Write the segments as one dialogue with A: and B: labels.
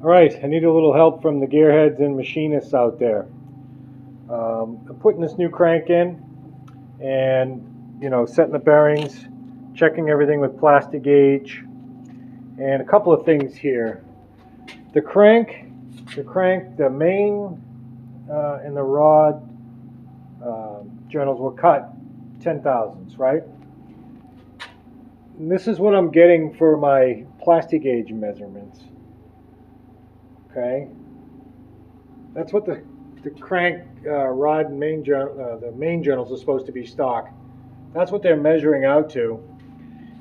A: Alright, I need a little help from the gearheads and machinists out there. I'm putting this new crank in and, setting the bearings, checking everything with plastigauge, and a couple of things here. The crank, the main and the rod journals were cut 10 thousandths, right? And this is what I'm getting for my plastigauge measurements. Okay, that's what the crank rod and main the main journals are supposed to be stock. That's what they're measuring out to,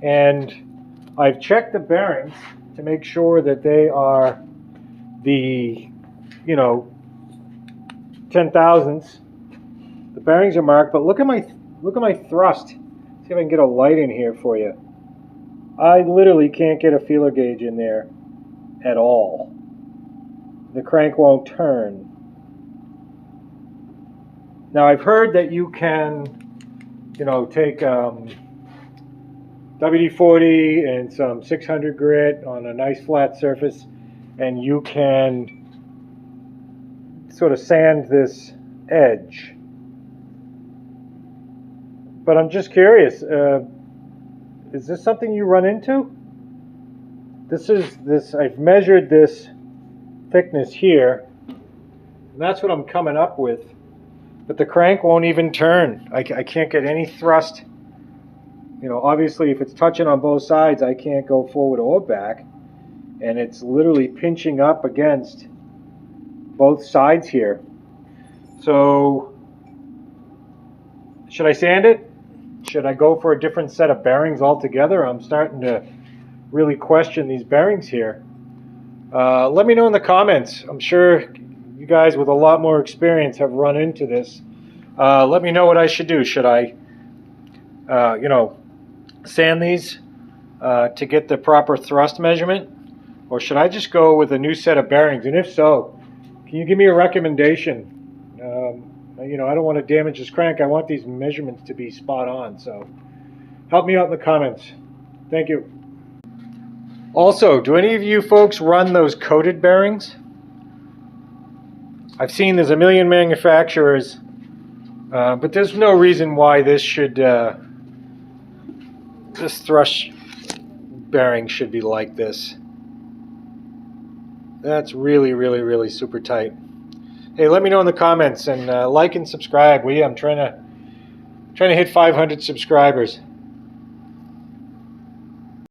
A: and I've checked the bearings to make sure that they are the 10 thousandths. The bearings are marked, but look at my thrust. See if I can get a light in here for you. I literally can't get a feeler gauge in there at all. The crank won't turn. Now I've heard that you can, take WD-40 and some 600 grit on a nice flat surface, and you can sort of sand this edge. But I'm just curious, is this something you run into? I've measured this thickness here, and that's what I'm coming up with, but the crank won't even turn. I can't get any thrust. Obviously if it's touching on both sides, I can't go forward or back, and it's literally pinching up against both sides here. So should I sand it? Should I go for a different set of bearings altogether? I'm starting to really question these bearings here. Let me know in the comments. I'm sure you guys with a lot more experience have run into this. Let me know what I should do. Should I, sand these to get the proper thrust measurement? Or should I just go with a new set of bearings? And if so, can you give me a recommendation? I don't want to damage this crank. I want these measurements to be spot on. So help me out in the comments. Thank you. Also, do any of you folks run those coated bearings? I've seen there's a million manufacturers, but there's no reason why this thrust bearing should be like this. That's really, really, really super tight. Hey, let me know in the comments, and like and subscribe, will you? I'm trying to hit 500 subscribers.